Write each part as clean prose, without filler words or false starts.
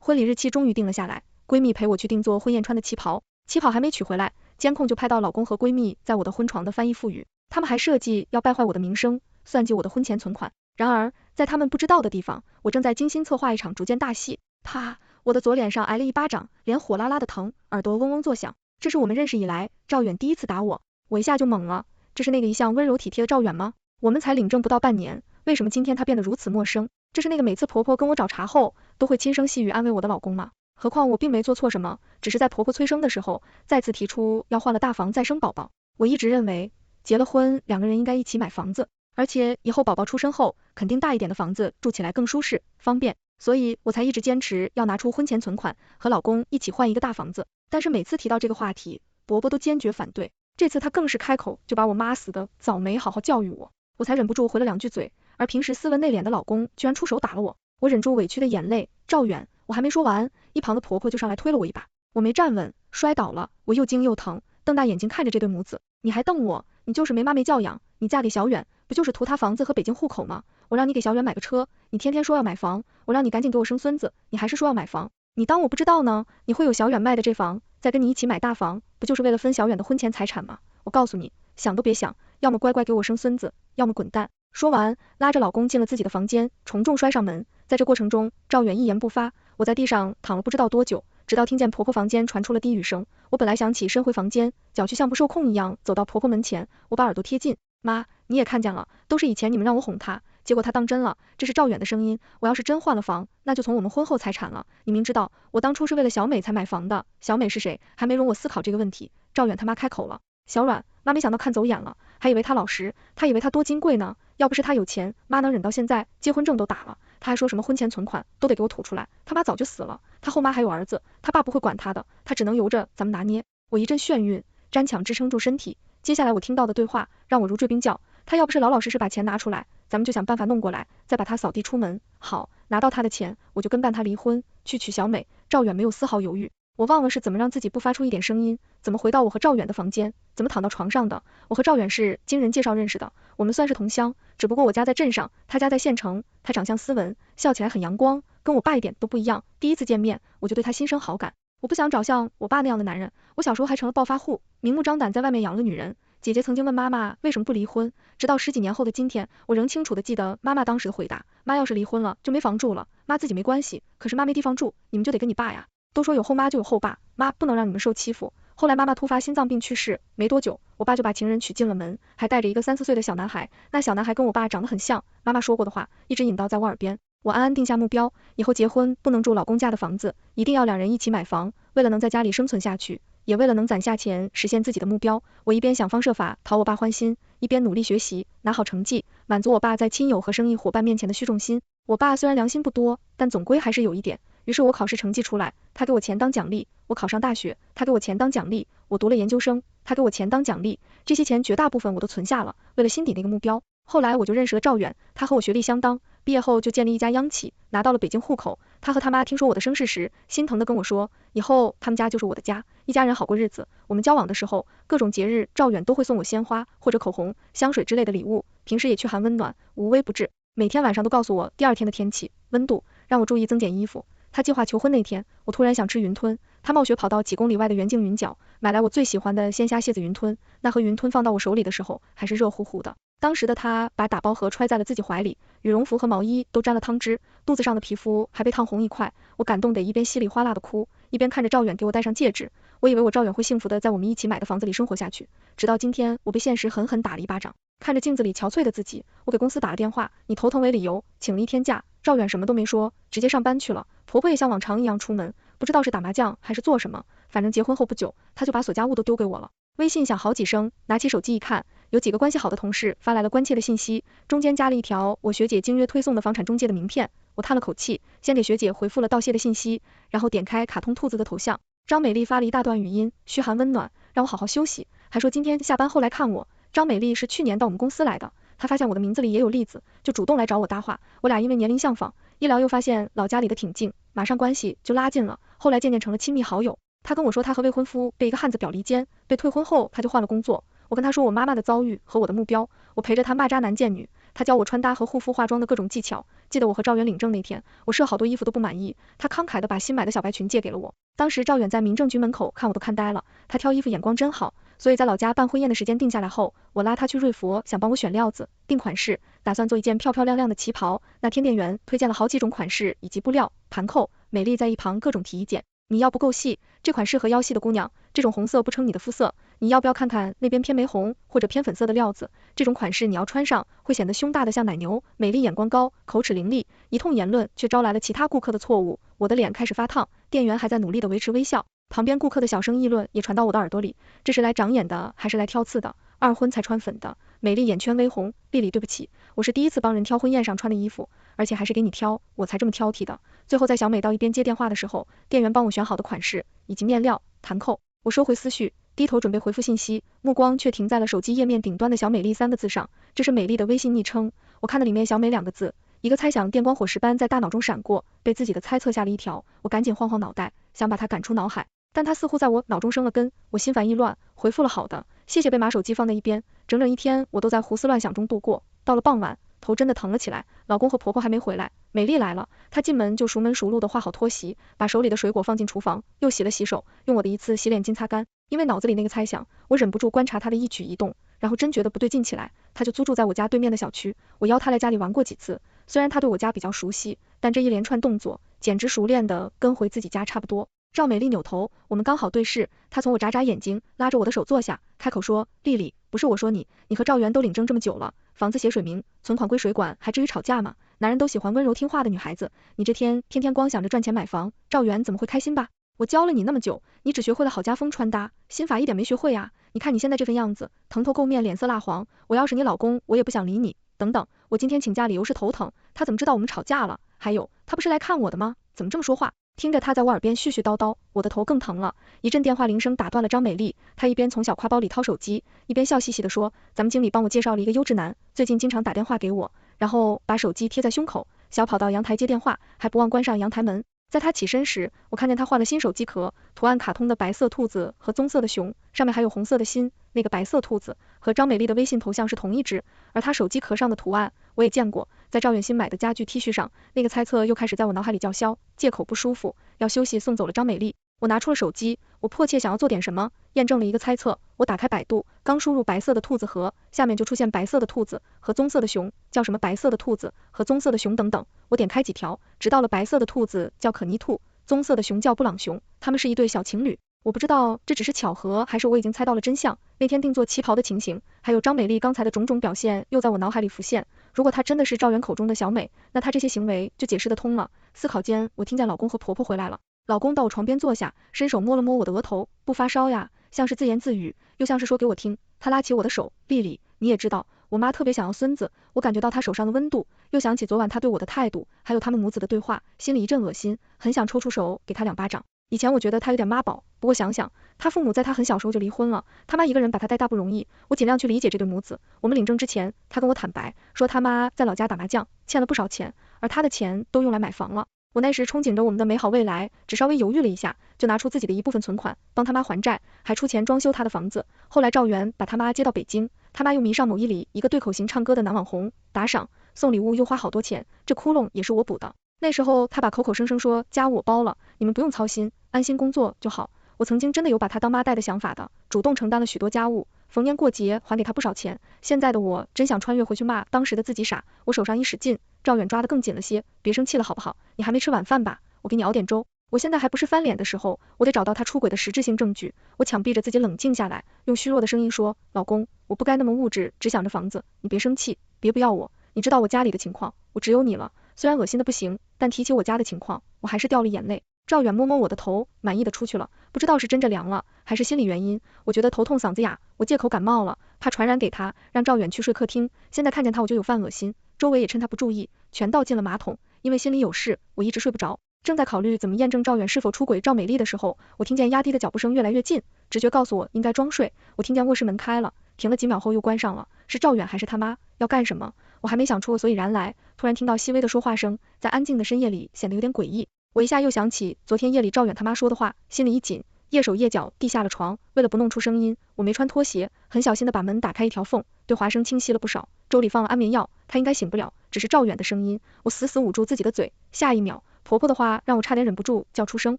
婚礼日期终于定了下来，闺蜜陪我去定做婚宴穿的旗袍，旗袍还没取回来，监控就拍到老公和闺蜜在我的婚床的翻译覆语，他们还设计要败坏我的名声，算计我的婚前存款。然而，在他们不知道的地方，我正在精心策划一场逐渐大戏。啪！我的左脸上挨了一巴掌，脸火辣辣的疼，耳朵嗡嗡作响。这是我们认识以来赵远第一次打我，我一下就懵了。这是那个一向温柔体贴的赵远吗？我们才领证不到半年，为什么今天他变得如此陌生？这是那个每次婆婆跟我找茬后都会轻声细语安慰我的老公吗？何况我并没做错什么，只是在婆婆催生的时候再次提出要换了大房再生宝宝。我一直认为结了婚两个人应该一起买房子，而且以后宝宝出生后肯定大一点的房子住起来更舒适方便，所以我才一直坚持要拿出婚前存款和老公一起换一个大房子。但是每次提到这个话题，伯伯都坚决反对，这次他更是开口就把我妈死的早没好好教育我，我才忍不住回了两句嘴，而平时斯文内敛的老公居然出手打了我。我忍住委屈的眼泪，赵远，我还没说完，一旁的婆婆就上来推了我一把，我没站稳，摔倒了，我又惊又疼，瞪大眼睛看着这对母子，你还瞪我，你就是没妈没教养，你嫁给小远不就是图他房子和北京户口吗？我让你给小远买个车，你天天说要买房，我让你赶紧给我生孙子，你还是说要买房，你当我不知道呢？你会有小远卖的这房，再跟你一起买大房，不就是为了分小远的婚前财产吗？我告诉你，想都别想，要么乖乖给我生孙子，要么滚蛋。说完，拉着老公进了自己的房间，重重摔上门。在这过程中，赵远一言不发，我在地上躺了不知道多久，直到听见婆婆房间传出了低语声。我本来想起身回房间，脚却像不受控一样走到婆婆门前，我把耳朵贴近，妈，你也看见了，都是以前你们让我哄她，结果她当真了，这是赵远的声音，我要是真换了房，那就从我们婚后财产了。你明知道我当初是为了小美才买房的，小美是谁？还没容我思考这个问题，赵远他妈开口了，小阮，妈没想到看走眼了，还以为他老实，他以为他多金贵呢，要不是他有钱，妈能忍到现在，结婚证都打了，他还说什么婚前存款都得给我吐出来，他妈早就死了，他后妈还有儿子，他爸不会管他的，他只能由着咱们拿捏。我一阵眩晕，沾强支撑住身体，接下来我听到的对话让我如坠冰窖，他要不是老老实实把钱拿出来，咱们就想办法弄过来，再把他扫地出门。好，拿到他的钱，我就跟办他离婚，去娶小美。赵远没有丝毫犹豫，我忘了是怎么让自己不发出一点声音，怎么回到我和赵远的房间，怎么躺到床上的。我和赵远是经人介绍认识的，我们算是同乡，只不过我家在镇上，他家在县城。他长相斯文，笑起来很阳光，跟我爸一点都不一样。第一次见面，我就对他心生好感。我不想找像我爸那样的男人，我小时候还成了暴发户，明目张胆在外面养了女人。姐姐曾经问妈妈为什么不离婚，直到10几年后的今天，我仍清楚的记得妈妈当时的回答，妈要是离婚了就没房住了，妈自己没关系，可是妈没地方住，你们就得跟你爸呀。都说有后妈就有后爸，妈不能让你们受欺负。后来妈妈突发心脏病去世，没多久，我爸就把情人娶进了门，还带着一个3、4岁的小男孩，那小男孩跟我爸长得很像，妈妈说过的话一直引导在我耳边。我暗暗定下目标，以后结婚不能住老公家的房子，一定要两人一起买房，为了能在家里生存下去，也为了能攒下钱实现自己的目标，我一边想方设法讨我爸欢心，一边努力学习，拿好成绩，满足我爸在亲友和生意伙伴面前的虚荣心。我爸虽然良心不多，但总归还是有一点。于是我考试成绩出来，他给我钱当奖励，我考上大学，他给我钱当奖励，我读了研究生，他给我钱当奖励，这些钱绝大部分我都存下了，为了心底那个目标。后来我就认识了赵远，他和我学历相当，毕业后就建立一家央企，拿到了北京户口。他和他妈听说我的身世时，心疼的跟我说，以后他们家就是我的家，一家人好过日子。我们交往的时候，各种节日赵远都会送我鲜花或者口红、香水之类的礼物，平时也嘘寒问暖，无微不至，每天晚上都告诉我第二天的天气、温度，让我注意增减衣服。他计划求婚那天，我突然想吃云吞，他冒雪跑到几公里外的元境云饺，买来我最喜欢的鲜虾蟹子云吞，那盒云吞放到我手里的时候，还是热乎乎的。当时的他把打包盒揣在了自己怀里，羽绒服和毛衣都沾了汤汁，肚子上的皮肤还被烫红一块，我感动得一边稀里哗啦的哭，一边看着赵远给我戴上戒指。我以为我赵远会幸福的在我们一起买的房子里生活下去，直到今天我被现实狠狠打了一巴掌。看着镜子里憔悴的自己，我给公司打了电话，以头疼为理由请了1天假。赵远什么都没说，直接上班去了。婆婆也像往常一样出门，不知道是打麻将还是做什么，反正结婚后不久，她就把所家物都丢给我了。微信响好几声，拿起手机一看，有几个关系好的同事发来了关切的信息，中间加了一条我学姐经约推送的房产中介的名片。我叹了口气，先给学姐回复了道谢的信息，然后点开卡通兔子的头像，张美丽发了一大段语音，嘘寒问暖，让我好好休息，还说今天下班后来看我。张美丽是去年到我们公司来的，她发现我的名字里也有栗子，就主动来找我搭话。我俩因为年龄相仿，一聊又发现老家里的挺近，马上关系就拉近了，后来渐渐成了亲密好友。她跟我说她和未婚夫被一个汉子表离间，被退婚后她就换了工作。我跟她说我妈妈的遭遇和我的目标，我陪着她骂渣男贱女，他教我穿搭和护肤化妆的各种技巧。记得我和赵远领证那天，我试了好多衣服都不满意，他慷慨的把新买的小白裙借给了我。当时赵远在民政局门口看我都看呆了，他挑衣服眼光真好。所以在老家办婚宴的时间定下来后，我拉他去瑞佛，想帮我选料子、定款式，打算做一件漂漂亮亮的旗袍。那天店员推荐了好几种款式以及布料、盘扣，美丽在一旁各种提意见。你要不够细，这款适合腰细的姑娘，这种红色不称你的肤色，你要不要看看那边偏玫红或者偏粉色的料子，这种款式你要穿上会显得胸大的像奶牛，美丽眼光高，口齿伶俐。一通言论却招来了其他顾客的错误，我的脸开始发烫，店员还在努力的维持微笑，旁边顾客的小声议论也传到我的耳朵里，这是来长眼的还是来挑刺的？二婚才穿粉的，美丽眼圈微红。丽丽对不起，我是第一次帮人挑婚宴上穿的衣服，而且还是给你挑，我才这么挑剔的。最后在小美到一边接电话的时候，店员帮我选好的款式以及面料、弹扣，我收回思绪，低头准备回复信息，目光却停在了手机页面顶端的小美丽3个字上，这是美丽的微信昵称。我看到里面小美2个字，一个猜想电光火石般在大脑中闪过，被自己的猜测吓了一跳，我赶紧晃晃脑袋，想把它赶出脑海。但他似乎在我脑中生了根，我心烦意乱，回复了好的，谢谢，被把手机放在一边。整整一天我都在胡思乱想中度过，到了傍晚，头真的疼了起来，老公和婆婆还没回来，美丽来了，她进门就熟门熟路的化好拖鞋，把手里的水果放进厨房，又洗了洗手，用我的一次洗脸巾擦干。因为脑子里那个猜想，我忍不住观察她的一举一动，然后真觉得不对劲起来。她就租住在我家对面的小区，我邀她来家里玩过几次，虽然她对我家比较熟悉，但这一连串动作简直熟练的跟回自己家差不多。赵美丽扭头，我们刚好对视，她从我眨眨眼睛，拉着我的手坐下，开口说，丽丽，不是我说你，你和赵元都领证这么久了，房子写水名，存款归水管，还至于吵架吗？男人都喜欢温柔听话的女孩子，你这天天光想着赚钱买房，赵元怎么会开心吧？我教了你那么久，你只学会了好家风穿搭，心法一点没学会啊，你看你现在这份样子，蓬头垢面，脸色蜡黄，我要是你老公，我也不想理你。等等，我今天请假理由是头疼，他怎么知道我们吵架了？还有，他不是来看我的吗？怎么这么说话？听着他在我耳边絮絮叨叨，我的头更疼了。一阵电话铃声打断了张美丽，她一边从小挎包里掏手机，一边笑嘻嘻地说，咱们经理帮我介绍了一个优质男，最近经常打电话给我，然后把手机贴在胸口，小跑到阳台接电话，还不忘关上阳台门。在他起身时，我看见他换了新手机壳，图案卡通的白色兔子和棕色的熊，上面还有红色的心，那个白色兔子和张美丽的微信头像是同一只，而他手机壳上的图案我也见过，在赵远新买的家具 T 恤上，那个猜测又开始在我脑海里叫嚣，借口不舒服要休息送走了张美丽。我拿出了手机，我迫切想要做点什么，验证了一个猜测。我打开百度，刚输入白色的兔子盒，下面就出现白色的兔子和棕色的熊，叫什么白色的兔子和棕色的熊等等。我点开几条，直到了白色的兔子叫可妮兔，棕色的熊叫布朗熊，他们是一对小情侣。我不知道这只是巧合，还是我已经猜到了真相。那天定做旗袍的情形，还有张美丽刚才的种种表现，又在我脑海里浮现。如果她真的是赵元口中的小美，那她这些行为就解释得通了。思考间，我听见老公和婆婆回来了。老公到我床边坐下，伸手摸了摸我的额头，不发烧呀，像是自言自语，又像是说给我听。他拉起我的手，丽丽，你也知道，我妈特别想要孙子，我感觉到她手上的温度，又想起昨晚她对我的态度，还有他们母子的对话，心里一阵恶心，很想抽出手给她2巴掌。以前我觉得她有点妈宝，不过想想，她父母在她很小时候就离婚了，他妈一个人把她带大不容易，我尽量去理解这对母子。我们领证之前，她跟我坦白，说他妈在老家打麻将，欠了不少钱，而她的钱都用来买房了。我那时憧憬着我们的美好未来，只稍微犹豫了一下，就拿出自己的一部分存款帮他妈还债，还出钱装修他的房子。后来赵元把他妈接到北京，他妈又迷上某一里一个对口型唱歌的男网红，打赏送礼物又花好多钱，这窟窿也是我补的。那时候他把口口声声说家务我包了，你们不用操心，安心工作就好。我曾经真的有把他当妈带的想法的，主动承担了许多家务，逢年过节还给他不少钱。现在的我真想穿越回去骂当时的自己傻，我手上一使劲，赵远抓得更紧了些，别生气了好不好？你还没吃晚饭吧？我给你熬点粥。我现在还不是翻脸的时候，我得找到他出轨的实质性证据。我强逼着自己冷静下来，用虚弱的声音说，老公，我不该那么物质，只想着房子，你别生气，别不要我，你知道我家里的情况，我只有你了。虽然恶心的不行，但提起我家的情况，我还是掉了眼泪。赵远摸摸我的头，满意的出去了。不知道是真着凉了，还是心理原因，我觉得头痛嗓子哑，我借口感冒了，怕传染给他，让赵远去睡客厅。现在看见他我就有犯恶心，周围也趁他不注意，全倒进了马桶。因为心里有事，我一直睡不着。正在考虑怎么验证赵远是否出轨赵美丽的时候，我听见压低的脚步声越来越近，直觉告诉我应该装睡。我听见卧室门开了，停了几秒后又关上了，是赵远还是他妈？要干什么？我还没想出个所以然来，突然听到细微的说话声，在安静的深夜里显得有点诡异。我一下又想起昨天夜里赵远他妈说的话，心里一紧，蹑手蹑脚地下了床，为了不弄出声音，我没穿拖鞋，很小心的把门打开一条缝，对华生清晰了不少。粥里放了安眠药，他应该醒不了，只是赵远的声音。我死死捂住自己的嘴，下一秒，婆婆的话让我差点忍不住叫出声。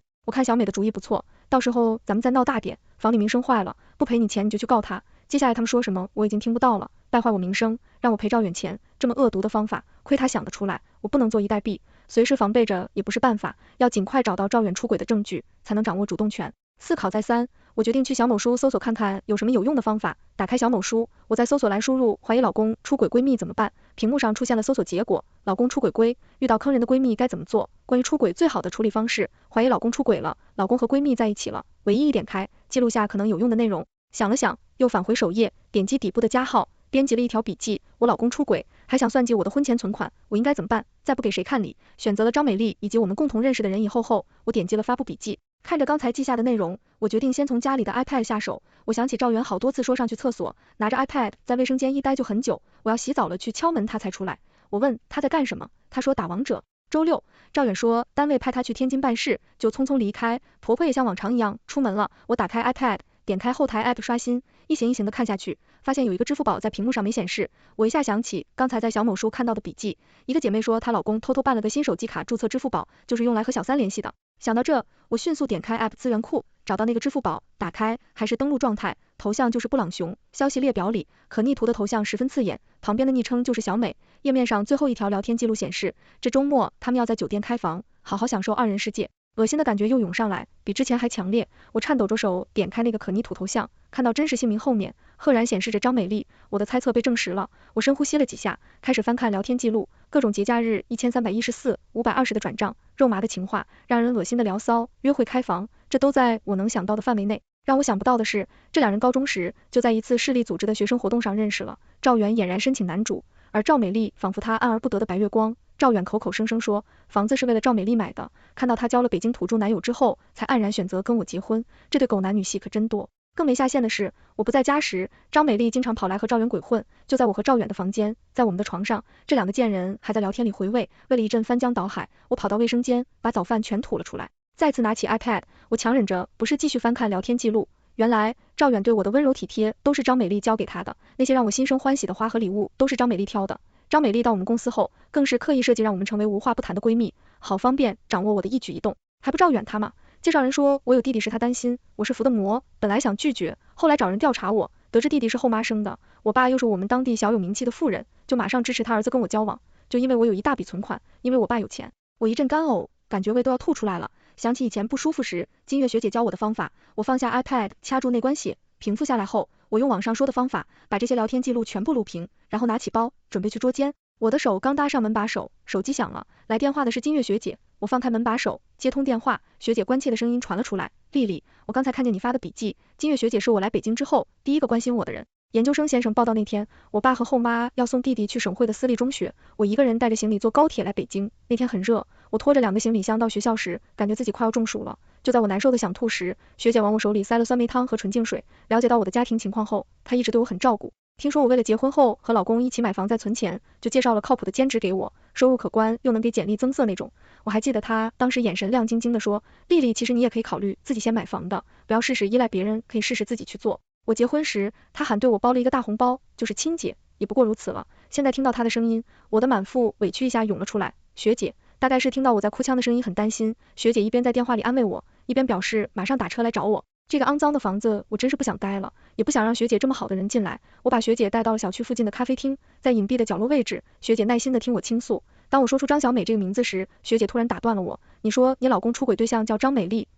我看小美的主意不错，到时候咱们再闹大点，房里名声坏了，不赔你钱你就去告他。接下来他们说什么我已经听不到了，败坏我名声，让我赔赵远钱，这么恶毒的方法，亏他想得出来，我不能坐以待毙，随时防备着也不是办法，要尽快找到赵远出轨的证据，才能掌握主动权。思考再三，我决定去小某书搜索看看有什么有用的方法。打开小某书，我在搜索栏输入怀疑老公出轨闺蜜怎么办，屏幕上出现了搜索结果，老公出轨闺，遇到坑人的闺蜜该怎么做，关于出轨最好的处理方式，怀疑老公出轨了，老公和闺蜜在一起了，唯一一点开，记录下可能有用的内容。想了想，又返回首页，点击底部的加号，编辑了一条笔记，我老公出轨，还想算计我的婚前存款，我应该怎么办？再不给谁看理？选择了张美丽以及我们共同认识的人以后，我点击了发布笔记。看着刚才记下的内容，我决定先从家里的 iPad 下手。我想起赵源好多次说上去厕所，拿着 iPad 在卫生间一待就很久，我要洗澡了去敲门他才出来。我问他在干什么，他说打王者。周六，赵远说单位派他去天津办事，就匆匆离开。婆婆也像往常一样出门了。我打开 iPad， 点开后台 App 刷新，一行一行的看下去，发现有一个支付宝在屏幕上没显示。我一下想起刚才在小某书看到的笔记，一个姐妹说她老公偷偷办了个新手机卡注册支付宝，就是用来和小三联系的。想到这，我迅速点开 App 资源库，找到那个支付宝，打开，还是登录状态，头像就是布朗熊，消息列表里可逆图的头像十分刺眼，旁边的昵称就是小美，页面上最后一条聊天记录显示，这周末他们要在酒店开房，好好享受二人世界。恶心的感觉又涌上来，比之前还强烈，我颤抖着手点开那个可逆图头像，看到真实姓名后面赫然显示着张美丽，我的猜测被证实了。我深呼吸了几下，开始翻看聊天记录，各种节假日1314、520的转账，肉麻的情话，让人恶心的聊骚，约会开房，这都在我能想到的范围内。让我想不到的是，这两人高中时就在一次市里组织的学生活动上认识了。赵源俨然申请男主，而赵美丽仿佛他爱而不得的白月光。赵远口口声声说房子是为了赵美丽买的，看到她交了北京土著男友之后，才黯然选择跟我结婚，这对狗男女戏可真多。更没下线的是，我不在家时，张美丽经常跑来和赵远鬼混，就在我和赵远的房间，在我们的床上，这两个贱人还在聊天里回味。为了一阵翻江倒海，我跑到卫生间，把早饭全吐了出来。再次拿起 iPad， 我强忍着不是继续翻看聊天记录。原来赵远对我的温柔体贴都是张美丽教给他的，那些让我心生欢喜的花和礼物都是张美丽挑的。张美丽到我们公司后，更是刻意设计让我们成为无话不谈的闺蜜，好方便掌握我的一举一动。还不赵远他吗？介绍人说我有弟弟是他担心，我是服的魔，本来想拒绝，后来找人调查我，得知弟弟是后妈生的，我爸又是我们当地小有名气的富人，就马上支持他儿子跟我交往，就因为我有一大笔存款，因为我爸有钱。我一阵干呕，感觉胃都要吐出来了，想起以前不舒服时金月学姐教我的方法，我放下 iPad 掐住内关血，平复下来后，我用网上说的方法把这些聊天记录全部录屏，然后拿起包准备去捉奸。我的手刚搭上门把手，手机响了，来电话的是金月学姐。我放开门把手，接通电话，学姐关切的声音传了出来，丽丽，我刚才看见你发的笔记，金月学姐是我来北京之后第一个关心我的人。研究生先生报道那天，我爸和后妈要送弟弟去省会的私立中学，我一个人带着行李坐高铁来北京。那天很热，我拖着2个行李箱到学校时，感觉自己快要中暑了。就在我难受的想吐时，学姐往我手里塞了酸梅汤和纯净水。了解到我的家庭情况后，她一直对我很照顾。听说我为了结婚后和老公一起买房再存钱，就介绍了靠谱的兼职给我，收入可观又能给简历增色那种。我还记得她当时眼神亮晶晶的说，丽丽，其实你也可以考虑自己先买房的，不要事事依赖别人，可以试试自己去做。我结婚时，她喊对我包了一个大红包，就是亲姐，也不过如此了。现在听到她的声音，我的满腹委屈一下涌了出来。学姐，大概是听到我在哭腔的声音很担心，学姐一边在电话里安慰我，一边表示马上打车来找我。这个肮脏的房子我真是不想待了，也不想让学姐这么好的人进来。我把学姐带到了小区附近的咖啡厅，在隐蔽的角落位置，学姐耐心的听我倾诉。当我说出张小美这个名字时，学姐突然打断了我，你说你老公出轨对象叫张美丽？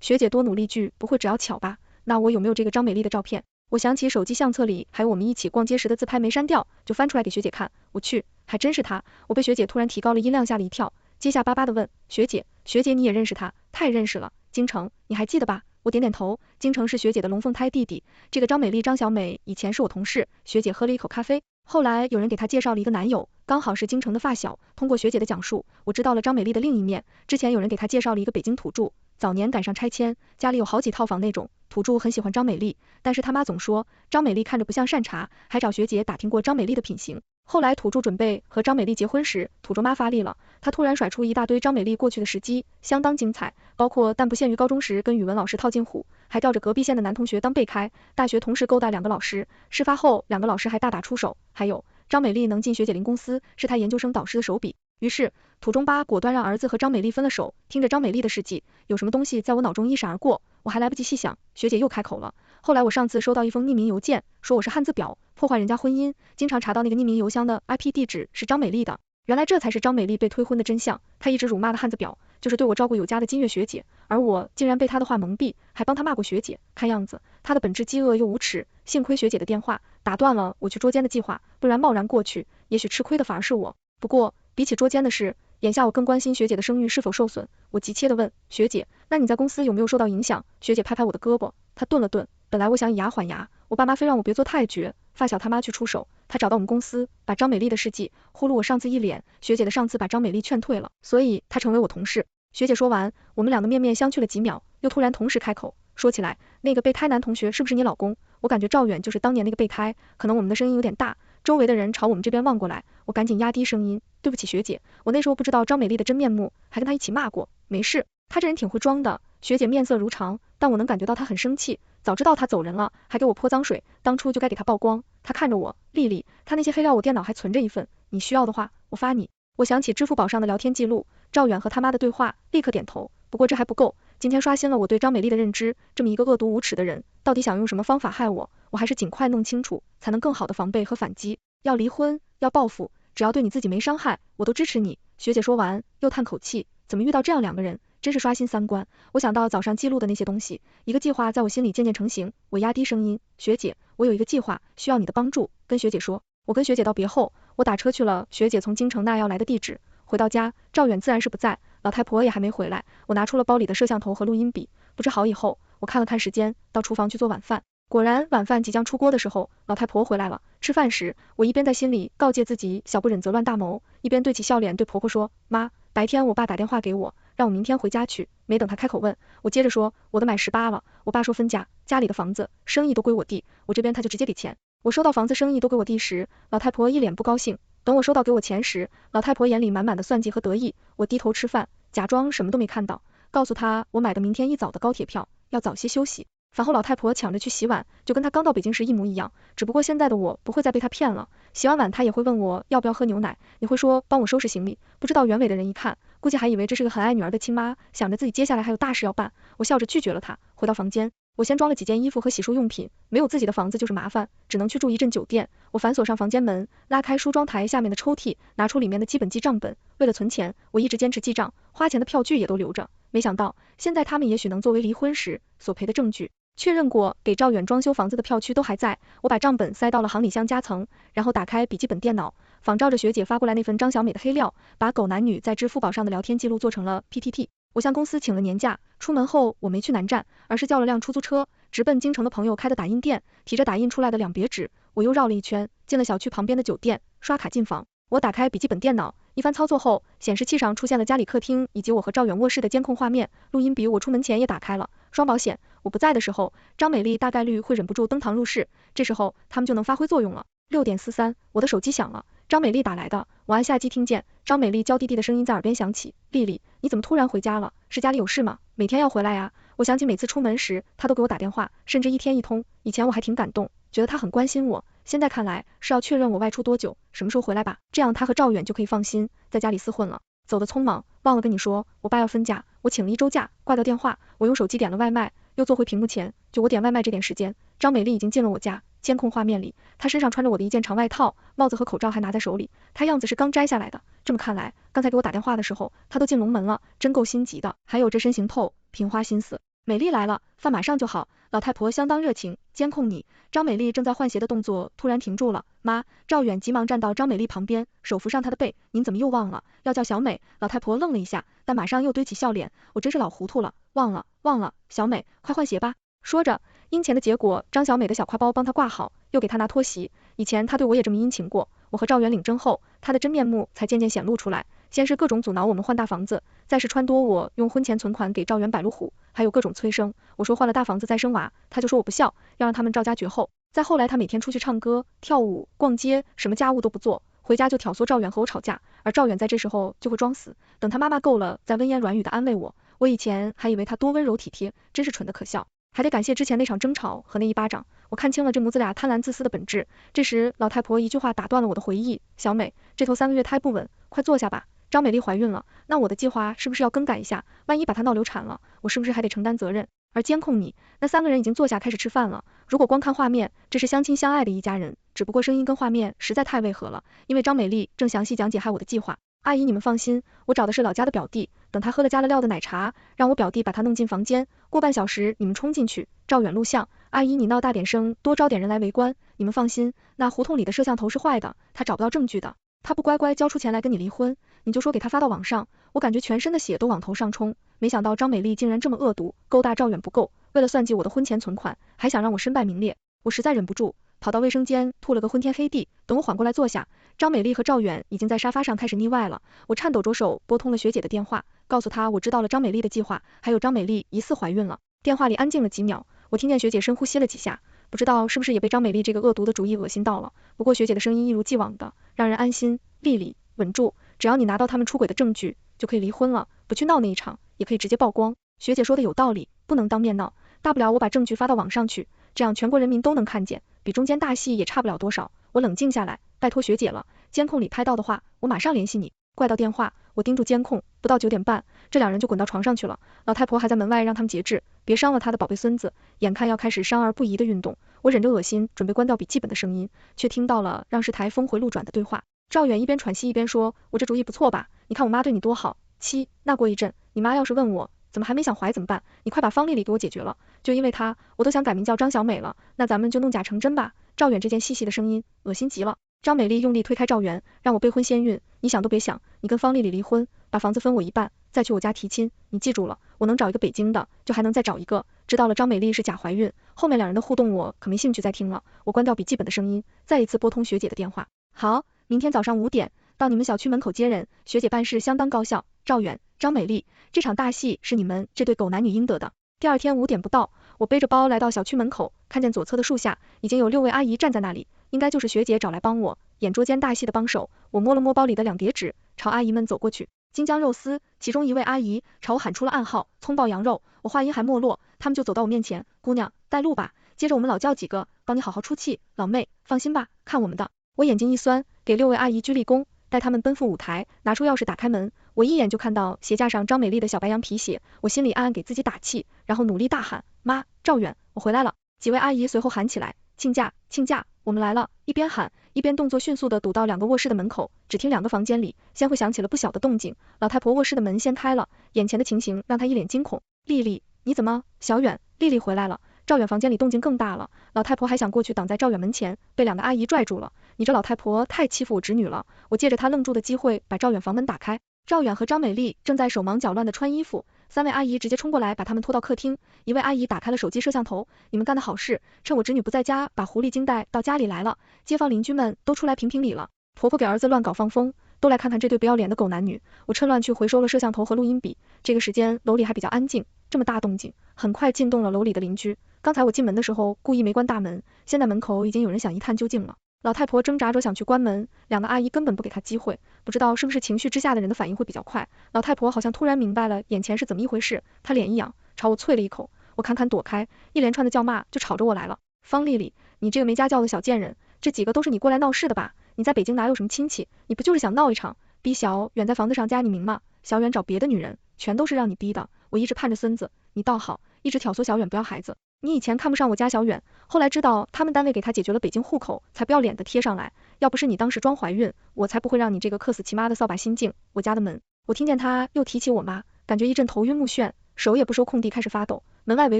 学姐多努力句，不会只要巧吧？那我有没有这个张美丽的照片？我想起手机相册里还有我们一起逛街时的自拍没删掉，就翻出来给学姐看。我去，还真是她！我被学姐突然提高了音量吓了一跳，结下巴巴的问，学姐你也认识她？太认识了，京城，你还记得吧？我点点头，京城是学姐的龙凤胎弟弟，这个张美丽张小美以前是我同事。学姐喝了一口咖啡，后来有人给她介绍了一个男友，刚好是京城的发小。通过学姐的讲述，我知道了张美丽的另一面。之前有人给她介绍了一个北京土著，早年赶上拆迁，家里有好几套房那种。土著很喜欢张美丽，但是他妈总说张美丽看着不像善茬，还找学姐打听过张美丽的品行。后来土著准备和张美丽结婚时，土著妈发力了，她突然甩出一大堆张美丽过去的事迹，相当精彩，包括但不限于高中时跟语文老师套近乎，还吊着隔壁县的男同学当备胎，大学同时勾搭2个老师，事发后2个老师还大打出手，还有张美丽能进学姐林公司，是她研究生导师的手笔。于是土中巴果断让儿子和张美丽分了手。听着张美丽的事迹，有什么东西在我脑中一闪而过，我还来不及细想，学姐又开口了。后来我上次收到一封匿名邮件，说我是汉字婊，破坏人家婚姻，经常查到那个匿名邮箱的 IP 地址是张美丽的。原来这才是张美丽被推婚的真相，她一直辱骂的汉字婊，就是对我照顾有加的金月学姐，而我竟然被她的话蒙蔽，还帮她骂过学姐，看样子她的本质饥饿又无耻，幸亏学姐的电话打断了我去捉奸的计划，不然贸然过去，也许吃亏的反而是我。不过比起捉奸的事，眼下我更关心学姐的声誉是否受损，我急切地问学姐，那你在公司有没有受到影响？学姐拍拍我的胳膊，她顿了顿，本来我想以牙还牙，我爸妈非让我别做太绝，发小他妈去出手，他找到我们公司，把张美丽的事迹呼噜我上次一脸，学姐的上次把张美丽劝退了，所以她成为我同事。学姐说完，我们2个面面相觑了几秒，又突然同时开口，说起来，那个备胎男同学是不是你老公？我感觉赵远就是当年那个备胎，可能我们的声音有点大，周围的人朝我们这边望过来，我赶紧压低声音，对不起学姐，我那时候不知道张美丽的真面目，还跟她一起骂过，没事，她这人挺会装的。学姐面色如常，但我能感觉到她很生气，早知道她走人了，还给我泼脏水，当初就该给她曝光。她看着我，丽丽，她那些黑料我电脑还存着一份，你需要的话，我发你。我想起支付宝上的聊天记录，赵远和他妈的对话，立刻点头。不过这还不够，今天刷新了我对张美丽的认知，这么一个恶毒无耻的人，到底想用什么方法害我？我还是尽快弄清楚，才能更好的防备和反击。要离婚，要报复，只要对你自己没伤害，我都支持你。学姐说完，又叹口气，怎么遇到这样2个人，真是刷新三观。我想到早上记录的那些东西，一个计划在我心里渐渐成型。我压低声音，学姐，我有一个计划，需要你的帮助，跟学姐说。我跟学姐道别后，我打车去了学姐从京城那要来的地址。回到家，赵远自然是不在，老太婆也还没回来。我拿出了包里的摄像头和录音笔，布置好以后，我看了看时间，到厨房去做晚饭。果然晚饭即将出锅的时候，老太婆回来了。吃饭时，我一边在心里告诫自己小不忍则乱大谋，一边对起笑脸对婆婆说，妈，白天我爸打电话给我，让我明天回家去。没等她开口问，我接着说，我的买18了，我爸说分家，家里的房子生意都归我弟，我这边他就直接给钱。我收到房子生意都给我弟时，老太婆一脸不高兴，等我收到给我钱时，老太婆眼里满满的算计和得意。我低头吃饭，假装什么都没看到，告诉她我买的明天一早的高铁票，要早些休息。饭后老太婆抢着去洗碗，就跟她刚到北京时一模一样，只不过现在的我不会再被她骗了。洗完碗她也会问我要不要喝牛奶，也会说帮我收拾行李。不知道原委的人一看，估计还以为这是个很爱女儿的亲妈，想着自己接下来还有大事要办。我笑着拒绝了她，回到房间。我先装了几件衣服和洗漱用品，没有自己的房子就是麻烦，只能去住一阵酒店。我反锁上房间门，拉开梳妆台下面的抽屉，拿出里面的基本记账本。为了存钱，我一直坚持记账，花钱的票据也都留着。没想到现在他们也许能作为离婚时索赔的证据。确认过给赵远装修房子的票据都还在，我把账本塞到了行李箱夹层，然后打开笔记本电脑，仿照着学姐发过来那份张小美的黑料，把狗男女在支付宝上的聊天记录做成了 PPT。我向公司请了年假，出门后我没去南站，而是叫了辆出租车，直奔京城的朋友开的打印店，提着打印出来的2叠纸，我又绕了一圈，进了小区旁边的酒店，刷卡进房。我打开笔记本电脑，一番操作后，显示器上出现了家里客厅以及我和赵远卧室的监控画面，录音笔我出门前也打开了。双保险，我不在的时候，张美丽大概率会忍不住登堂入室，这时候他们就能发挥作用了。6点43，我的手机响了，张美丽打来的。我按下机听见张美丽娇滴滴的声音在耳边响起，丽丽，你怎么突然回家了？是家里有事吗？每天要回来呀？我想起每次出门时她都给我打电话，甚至1天1通，以前我还挺感动，觉得她很关心我，现在看来是要确认我外出多久，什么时候回来吧，这样她和赵远就可以放心在家里厮混了。走得匆忙，忘了跟你说，我爸要分家，我请了1周假，挂掉电话，我用手机点了外卖，又坐回屏幕前，就我点外卖这点时间，张美丽已经进了我家。监控画面里，她身上穿着我的一件长外套，帽子和口罩还拿在手里，她样子是刚摘下来的。这么看来，刚才给我打电话的时候，她都进龙门了，真够心急的。还有这身行头，平花心思。美丽来了，饭马上就好。老太婆相当热情，监控你。张美丽正在换鞋的动作突然停住了。妈，赵远急忙站到张美丽旁边，手扶上她的背。您怎么又忘了要叫小美？老太婆愣了一下，但马上又堆起笑脸。我真是老糊涂了，忘了，小美，快换鞋吧。说着，殷勤的结果，张小美的小挎包帮她挂好，又给她拿拖鞋。以前她对我也这么殷勤过。我和赵远领证后，她的真面目才渐渐显露出来。先是各种阻挠我们换大房子，再是撺掇我用婚前存款给赵远摆路虎，还有各种催生。我说换了大房子再生娃，她就说我不孝，要让他们赵家绝后。再后来她每天出去唱歌、跳舞、逛街，什么家务都不做，回家就挑唆赵远和我吵架，而赵远在这时候就会装死，等他妈妈够了再温言软语的安慰我。我以前还以为他多温柔体贴，真是蠢得可笑。还得感谢之前那场争吵和那一巴掌，我看清了这母子俩贪婪自私的本质。这时老太婆一句话打断了我的回忆，小美，这头3个月胎不稳，快坐下吧。张美丽怀孕了，那我的计划是不是要更改一下？万一把她闹流产了，我是不是还得承担责任？而监控你，那3个人已经坐下开始吃饭了。如果光看画面，这是相亲相爱的一家人，只不过声音跟画面实在太违和了，因为张美丽正详细讲解害我的计划。阿姨你们放心，我找的是老家的表弟，等他喝了加了料的奶茶，让我表弟把他弄进房间，过半小时你们冲进去，赵远录像。阿姨你闹大点声，多招点人来围观。你们放心，那胡同里的摄像头是坏的，他找不到证据的。他不乖乖交出钱来跟你离婚，你就说给他发到网上。我感觉全身的血都往头上冲，没想到张美丽竟然这么恶毒，勾搭赵远不够，为了算计我的婚前存款，还想让我身败名裂。我实在忍不住，跑到卫生间吐了个昏天黑地。等我缓过来坐下，张美丽和赵远已经在沙发上开始腻歪了。我颤抖着手拨通了学姐的电话，告诉她我知道了张美丽的计划，还有张美丽疑似怀孕了。电话里安静了几秒，我听见学姐深呼吸了几下，不知道是不是也被张美丽这个恶毒的主意恶心到了。不过学姐的声音一如既往的让人安心。丽丽，稳住，只要你拿到他们出轨的证据，就可以离婚了，不去闹那一场，也可以直接曝光。学姐说的有道理，不能当面闹，大不了我把证据发到网上去，这样全国人民都能看见，比中间大戏也差不了多少。我冷静下来，拜托学姐了，监控里拍到的话，我马上联系你。怪到电话，我盯住监控，不到9点半，这2人就滚到床上去了。老太婆还在门外让他们节制，别伤了她的宝贝孙子。眼看要开始伤而不宜的运动，我忍着恶心，准备关掉笔记本的声音，却听到了让事台峰回路转的对话。赵远一边喘息一边说，我这主意不错吧，你看我妈对你多好。七，那过一阵，你妈要是问我怎么还没想怀怎么办，你快把方丽丽给我解决了，就因为她，我都想改名叫张小美了，那咱们就弄假成真吧。赵远这件细细的声音，恶心极了。张美丽用力推开赵远，让我备婚先孕，你想都别想，你跟方丽丽离婚，把房子分我一半，再去我家提亲，你记住了，我能找一个北京的，就还能再找一个。知道了张美丽是假怀孕，后面2人的互动我可没兴趣再听了，我关掉笔记本的声音，再一次拨通学姐的电话。好，明天早上5点到你们小区门口接人，学姐办事相当高效。赵远、张美丽，这场大戏是你们这对狗男女应得的。第2天5点不到，我背着包来到小区门口，看见左侧的树下已经有6位阿姨站在那里，应该就是学姐找来帮我演捉奸大戏的帮手。我摸了摸包里的2叠纸，朝阿姨们走过去。京酱肉丝，其中一位阿姨朝我喊出了暗号，葱爆羊肉。我话音还没落，他们就走到我面前，姑娘带路吧。接着我们老叫几个，帮你好好出气。老妹，放心吧，看我们的。我眼睛一酸，给6位阿姨鞠立躬，带他们奔赴舞台，拿出钥匙打开门。我一眼就看到鞋架上张美丽的小白羊皮鞋，我心里暗暗给自己打气，然后努力大喊，妈，赵远，我回来了。几位阿姨随后喊起来，亲家，亲家，我们来了。一边喊一边动作迅速地堵到2个卧室的门口，只听2个房间里先会响起了不小的动静。老太婆卧室的门先开了，眼前的情形让她一脸惊恐。丽丽，你怎么？小远，丽丽回来了。赵远房间里动静更大了，老太婆还想过去挡在赵远门前，被2个阿姨拽住了。你这老太婆太欺负我侄女了。我借着她愣住的机会把赵远房门打开，赵远和张美丽正在手忙脚乱地穿衣服，3位阿姨直接冲过来把他们拖到客厅。一位阿姨打开了手机摄像头，你们干的好事，趁我侄女不在家把狐狸精带到家里来了，街坊邻居们都出来评评理了，婆婆给儿子乱搞放风，都来看看这对不要脸的狗男女。我趁乱去回收了摄像头和录音笔，这个时间楼里还比较安静，这么大动静很快惊动了楼里的邻居。刚才我进门的时候故意没关大门，现在门口已经有人想一探究竟了。老太婆挣扎着想去关门，2个阿姨根本不给她机会，不知道是不是情绪之下的人的反应会比较快。老太婆好像突然明白了眼前是怎么一回事，她脸一仰，朝我啐了一口，我堪堪躲开，一连串的叫骂就朝着我来了。方丽丽，你这个没家教的小贱人，这几个都是你过来闹事的吧？你在北京哪有什么亲戚？你不就是想闹一场，逼小远在房子上加你名吗？小远找别的女人，全都是让你逼的。我一直盼着孙子，你倒好，一直挑唆小远不要孩子。你以前看不上我家小远，后来知道他们单位给他解决了北京户口，才不要脸的贴上来。要不是你当时装怀孕，我才不会让你这个克死其妈的扫把星进我家的门。我听见他又提起我妈，感觉一阵头晕目眩，手也不收空地开始发抖。门外围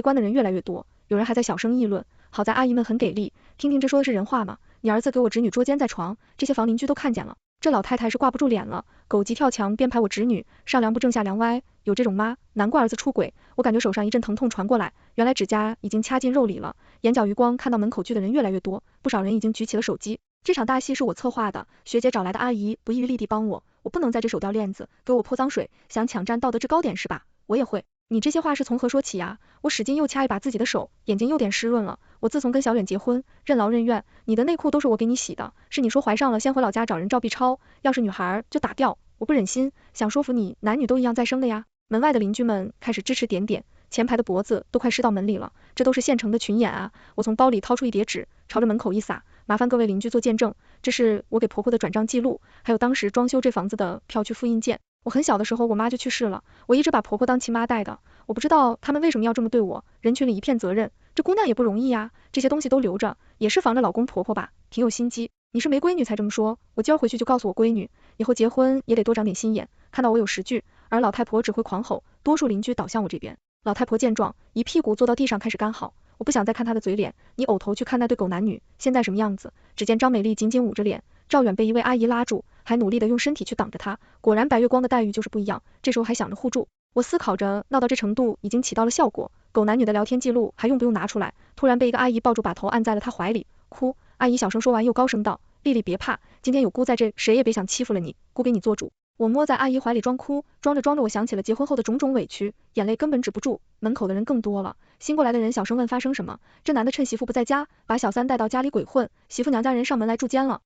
观的人越来越多，有人还在小声议论。好在阿姨们很给力，听听这说的是人话吗？你儿子给我侄女捉奸在床，这些房邻居都看见了。这老太太是挂不住脸了，狗急跳墙编排我侄女，上梁不正下梁歪，有这种妈，难怪儿子出轨。我感觉手上一阵疼痛传过来，原来指甲已经掐进肉里了。眼角余光看到门口聚的人越来越多，不少人已经举起了手机。这场大戏是我策划的，学姐找来的阿姨不遗余力地帮我，我不能在这手掉链子，给我泼脏水，想抢占道德制高点是吧？我也会。你这些话是从何说起呀？我使劲又掐一把自己的手，眼睛又点湿润了。我自从跟小远结婚，任劳任怨，你的内裤都是我给你洗的，是你说怀上了先回老家找人照 B 超，要是女孩就打掉，我不忍心，想说服你，男女都一样再生的呀。门外的邻居们开始支持点点，前排的脖子都快湿到门里了，这都是现成的群演啊。我从包里掏出一叠纸，朝着门口一撒，麻烦各位邻居做见证，这是我给婆婆的转账记录，还有当时装修这房子的票据复印件。我很小的时候我妈就去世了，我一直把婆婆当亲妈带的，我不知道他们为什么要这么对我，人群里一片责任，这姑娘也不容易呀，这些东西都留着，也是防着老公婆婆吧，挺有心机。你是没闺女才这么说，我今儿回去就告诉我闺女，以后结婚也得多长点心眼，看到我有实据，而老太婆只会狂吼，多数邻居倒向我这边。老太婆见状，一屁股坐到地上开始干嚎，我不想再看她的嘴脸，你偶头去看那对狗男女，现在什么样子？只见张美丽紧紧捂着脸，赵远被一位阿姨拉住，还努力的用身体去挡着她，果然白月光的待遇就是不一样，这时候还想着互助。我思考着，闹到这程度已经起到了效果，狗男女的聊天记录还用不用拿出来？突然被一个阿姨抱住，把头按在了她怀里，哭。阿姨小声说完，又高声道：丽丽别怕，今天有姑在这，谁也别想欺负了你，姑给你做主。我摸在阿姨怀里装哭，装着装着，我想起了结婚后的种种委屈，眼泪根本止不住。门口的人更多了，新过来的人小声问发生什么。这男的趁媳妇不在家，把小三带到家里鬼混，媳妇娘家人上门来住监了。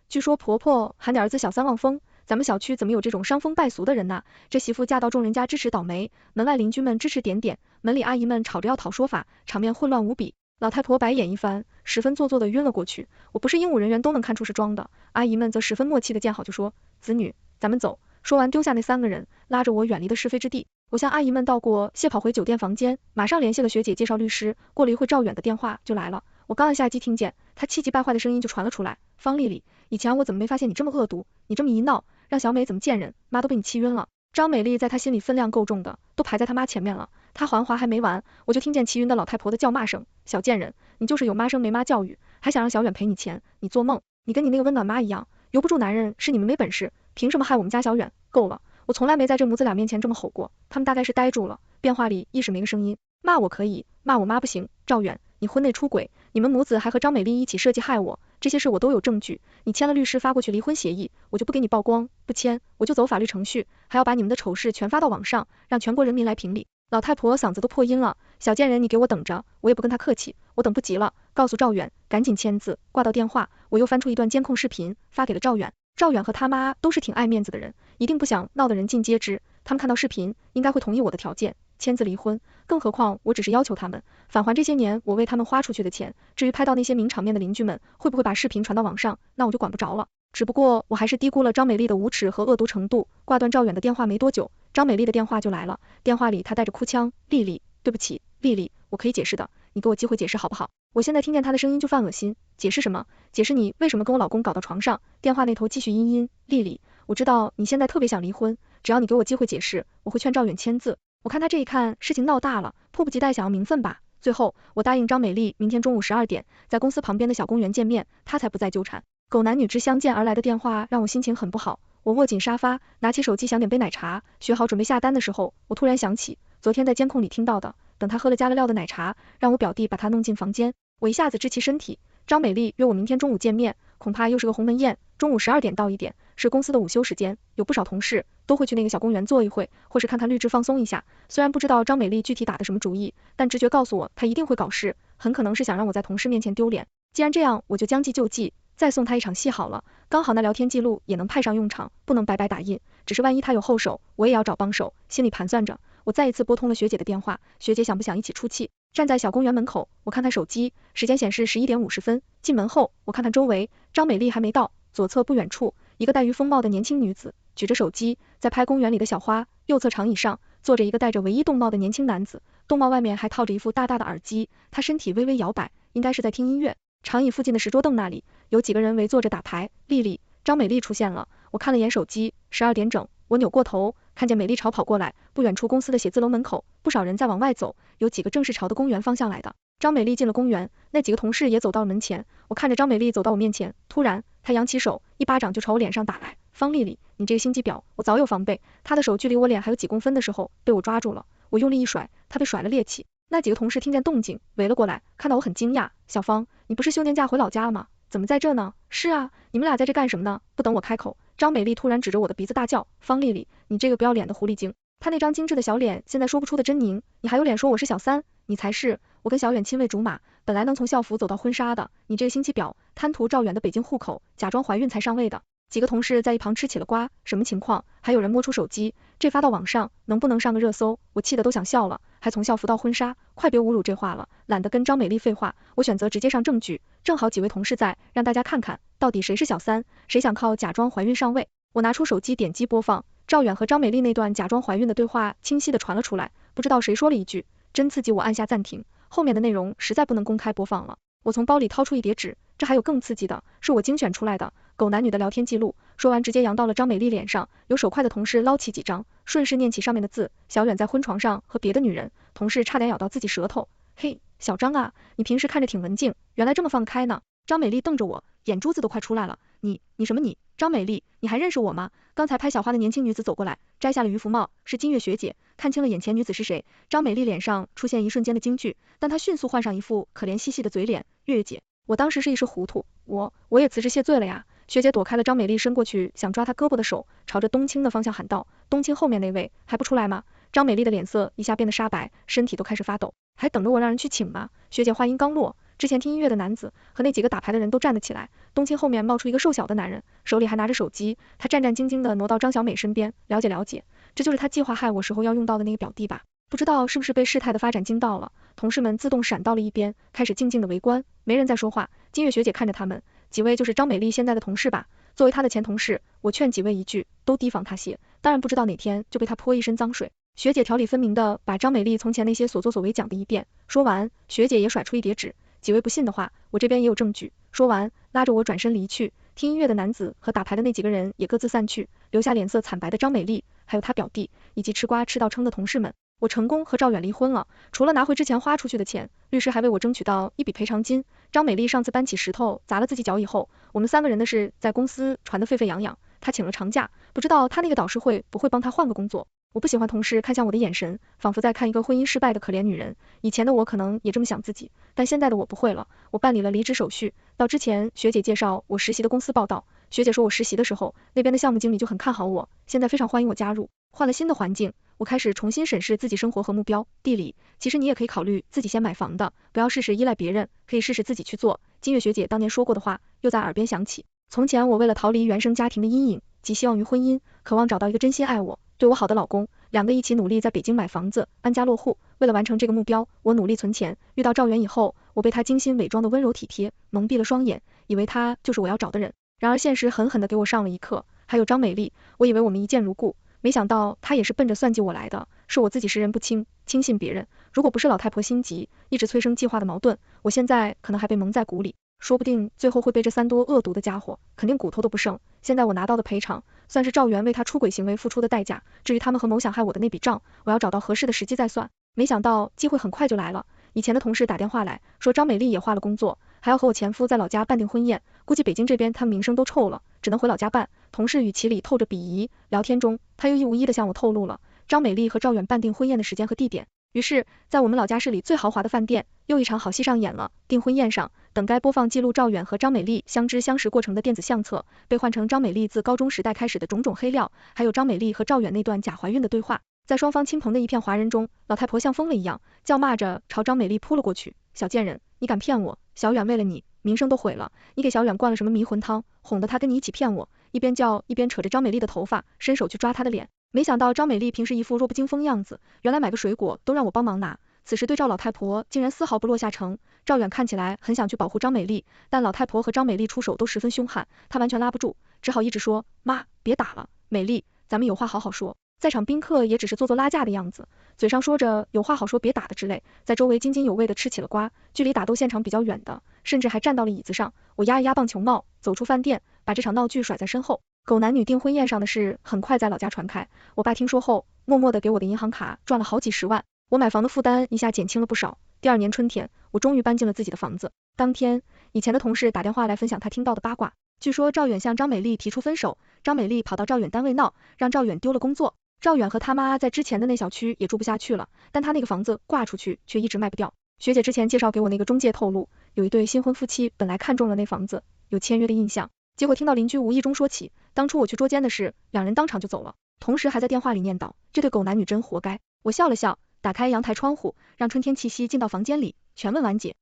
据说婆婆喊你儿子小三望风，咱们小区怎么有这种伤风败俗的人呢？这媳妇嫁到众人家支持倒霉，门外邻居们支持点点，门里阿姨们吵着要讨说法，场面混乱无比。老太婆白眼一翻，十分做作的晕了过去。我不是鹦鹉人员都能看出是装的，阿姨们则十分默契的见好就说：子女，咱们走。说完丢下那3个人，拉着我远离的是非之地。我向阿姨们道过谢，跑回酒店房间，马上联系了学姐介绍律师。过了一会，赵远的电话就来了。我刚按下机，听见他气急败坏的声音就传了出来：方丽丽，以前我怎么没发现你这么恶毒？你这么一闹，让小美怎么见人？妈都被你气晕了。张美丽在他心里分量够重的，都排在他妈前面了。他还话还没完，我就听见气晕的老太婆的叫骂声：小贱人，你就是有妈生没妈教育，还想让小远赔你钱，你做梦！你跟你那个温暖妈一样，由不住男人，是你们没本事，凭什么害我们家小远？够了，我从来没在这母子俩面前这么吼过，他们大概是呆住了。电话里一时没个声音，骂我可以，骂我妈不行。赵远，你婚内出轨，你们母子还和张美丽一起设计害我，这些事我都有证据。你签了律师发过去离婚协议，我就不给你曝光，不签我就走法律程序，还要把你们的丑事全发到网上，让全国人民来评理。老太婆嗓子都破音了，小贱人，你给我等着，我也不跟他客气，我等不及了，告诉赵远赶紧签字。挂到电话，我又翻出一段监控视频发给了赵远。赵远和他妈都是挺爱面子的人，一定不想闹得人尽皆知，他们看到视频应该会同意我的条件，签字离婚。更何况我只是要求他们返还这些年我为他们花出去的钱，至于拍到那些名场面的邻居们会不会把视频传到网上，那我就管不着了。只不过我还是低估了张美丽的无耻和恶毒程度。挂断赵远的电话没多久，张美丽的电话就来了，电话里她带着哭腔：丽丽，对不起，丽丽，我可以解释的，你给我机会解释好不好？我现在听见她的声音就犯恶心。解释什么？解释你为什么跟我老公搞到床上。电话那头继续阴阴：丽丽，我知道你现在特别想离婚，只要你给我机会解释，我会劝赵远签字。我看他这一看事情闹大了，迫不及待想要名分吧。最后我答应张美丽明天中午12点在公司旁边的小公园见面，她才不再纠缠。狗男女之相见而来的电话让我心情很不好，我握紧沙发，拿起手机想点杯奶茶，学好准备下单的时候，我突然想起昨天在监控里听到的，等他喝了加了料的奶茶，让我表弟把他弄进房间。我一下子支起身体，张美丽约我明天中午见面，恐怕又是个鸿门宴。中午12点到1点是公司的午休时间，有不少同事都会去那个小公园坐一会，或是看看绿植放松一下。虽然不知道张美丽具体打的什么主意，但直觉告诉我她一定会搞事，很可能是想让我在同事面前丢脸。既然这样，我就将计就计，再送她一场戏好了。刚好那聊天记录也能派上用场，不能白白打印，只是万一她有后手，我也要找帮手。心里盘算着，我再一次拨通了学姐的电话，学姐想不想一起出气？站在小公园门口，我看看手机，时间显示11点50分。进门后，我看看周围，张美丽还没到。左侧不远处，一个黛玉风貌的年轻女子举着手机在拍公园里的小花。右侧长椅上坐着一个戴着唯一动帽的年轻男子，动帽外面还套着一副大大的耳机，他身体微微摇摆，应该是在听音乐。长椅附近的石桌凳那里有几个人围坐着打牌。丽丽，张美丽出现了。我看了眼手机，12点整。我扭过头，看见美丽朝跑过来。不远处公司的写字楼门口，不少人在往外走，有几个正是朝的公园方向来的。张美丽进了公园，那几个同事也走到了门前。我看着张美丽走到我面前，突然她扬起手，一巴掌就朝我脸上打来。方丽丽，你这个心机婊！我早有防备。她的手距离我脸还有几公分的时候，被我抓住了。我用力一甩，她被甩了趔趄。那几个同事听见动静，围了过来，看到我很惊讶。小方，你不是休年假回老家了吗？怎么在这呢？是啊，你们俩在这干什么呢？不等我开口，张美丽突然指着我的鼻子大叫：方丽丽，你这个不要脸的狐狸精！他那张精致的小脸现在说不出的狰狞，你还有脸说我是小三？你才是！我跟小远亲为竹马，本来能从校服走到婚纱的，你这个心机婊，贪图赵远的北京户口，假装怀孕才上位的。几个同事在一旁吃起了瓜，什么情况？还有人摸出手机，这发到网上，能不能上个热搜？我气得都想笑了，还从校服到婚纱，快别侮辱这话了，懒得跟张美丽废话，我选择直接上证据，正好几位同事在，让大家看看，到底谁是小三，谁想靠假装怀孕上位。我拿出手机点击播放，赵远和张美丽那段假装怀孕的对话清晰的传了出来，不知道谁说了一句，真刺激，我按下暂停，后面的内容实在不能公开播放了。我从包里掏出一叠纸，这还有更刺激的，是我精选出来的狗男女的聊天记录，说完直接扬到了张美丽脸上，有手快的同事捞起几张，顺势念起上面的字，小远在婚床上和别的女人，同事差点咬到自己舌头。嘿，小张啊，你平时看着挺文静，原来这么放开呢。张美丽瞪着我，眼珠子都快出来了，你什么你？张美丽，你还认识我吗？刚才拍小花的年轻女子走过来，摘下了渔夫帽，是金月学姐，看清了眼前女子是谁，张美丽脸上出现一瞬间的惊惧，但她迅速换上一副可怜兮兮的嘴脸，月月姐。我当时是一时糊涂，我也辞职谢罪了呀。学姐躲开了张美丽伸过去想抓她胳膊的手，朝着冬青的方向喊道，冬青后面那位还不出来吗？张美丽的脸色一下变得煞白，身体都开始发抖，还等着我让人去请吗？学姐话音刚落，之前听音乐的男子和那几个打牌的人都站了起来，冬青后面冒出一个瘦小的男人，手里还拿着手机，他战战兢兢地挪到张小美身边，了解，这就是他计划害我时候要用到的那个表弟吧。不知道是不是被事态的发展惊到了，同事们自动闪到了一边，开始静静的围观，没人在说话。金月学姐看着他们，几位就是张美丽现在的同事吧，作为她的前同事，我劝几位一句，都提防她些，当然不知道哪天就被她泼一身脏水。学姐条理分明的把张美丽从前那些所作所为讲了一遍，说完，学姐也甩出一叠纸，几位不信的话，我这边也有证据。说完，拉着我转身离去，听音乐的男子和打牌的那几个人也各自散去，留下脸色惨白的张美丽，还有她表弟，以及吃瓜吃到撑的同事们。我成功和赵远离婚了，除了拿回之前花出去的钱，律师还为我争取到一笔赔偿金。张美丽上次搬起石头砸了自己脚以后，我们3个人的事在公司传得沸沸扬扬，她请了长假，不知道她那个导师会不会帮她换个工作。我不喜欢同事看向我的眼神，仿佛在看一个婚姻失败的可怜女人。以前的我可能也这么想自己，但现在的我不会了。我办理了离职手续，到之前学姐介绍我实习的公司报道，学姐说我实习的时候，那边的项目经理就很看好我，现在非常欢迎我加入。换了新的环境，我开始重新审视自己生活和目标。地理，其实你也可以考虑自己先买房的，不要事事依赖别人，可以试试自己去做。金月学姐当年说过的话又在耳边响起，从前我为了逃离原生家庭的阴影，寄希望于婚姻，渴望找到一个真心爱我对我好的老公，2个一起努力在北京买房子安家落户。为了完成这个目标，我努力存钱。遇到赵源以后，我被他精心伪装的温柔体贴蒙蔽了双眼，以为他就是我要找的人。然而现实狠狠地给我上了一课。还有张美丽，我以为我们一见如故，没想到她也是奔着算计我来的，是我自己识人不清，轻信别人。如果不是老太婆心急，一直催生计划的矛盾，我现在可能还被蒙在鼓里，说不定最后会被这3多恶毒的家伙，肯定骨头都不剩。现在我拿到的赔偿，算是赵源为他出轨行为付出的代价，至于他们合谋想害我的那笔账，我要找到合适的时机再算。没想到机会很快就来了，以前的同事打电话来说张美丽也换了工作，还要和我前夫在老家办订婚宴，估计北京这边他们名声都臭了，只能回老家办。同事语气里透着鄙夷，聊天中他又一五一的向我透露了张美丽和赵远办订婚宴的时间和地点。于是在我们老家市里最豪华的饭店，又一场好戏上演了。订婚宴上，等该播放记录赵远和张美丽相知相识过程的电子相册，被换成张美丽自高中时代开始的种种黑料，还有张美丽和赵远那段假怀孕的对话。在双方亲朋的一片哗然中，老太婆像疯了一样叫骂着朝张美丽扑了过去，小贱人，你敢骗我，小远为了你名声都毁了，你给小远灌了什么迷魂汤，哄得他跟你一起骗我。一边叫一边扯着张美丽的头发，伸手去抓她的脸。没想到张美丽平时一副弱不禁风样子，原来买个水果都让我帮忙拿，此时对赵老太婆竟然丝毫不落下乘。赵远看起来很想去保护张美丽，但老太婆和张美丽出手都十分凶悍，他完全拉不住，只好一直说，妈，别打了，美丽，咱们有话好好说。在场宾客也只是做做拉架的样子，嘴上说着有话好说别打的之类，在周围津津有味的吃起了瓜。距离打斗现场比较远的，甚至还站到了椅子上。我压一压棒球帽，走出饭店，把这场闹剧甩在身后。狗男女订婚宴上的事很快在老家传开，我爸听说后，默默的给我的银行卡赚了好几十万，我买房的负担一下减轻了不少。第2年春天，我终于搬进了自己的房子。当天，以前的同事打电话来分享他听到的八卦，据说赵远向张美丽提出分手，张美丽跑到赵远单位闹，让赵远丢了工作。赵远和他妈在之前的那小区也住不下去了，但他那个房子挂出去却一直卖不掉。学姐之前介绍给我那个中介透露，有一对新婚夫妻本来看中了那房子，有签约的印象，结果听到邻居无意中说起，当初我去捉奸的事，2人当场就走了。同时还在电话里念叨，这对狗男女真活该。我笑了笑，打开阳台窗户，让春天气息进到房间里，全问完解。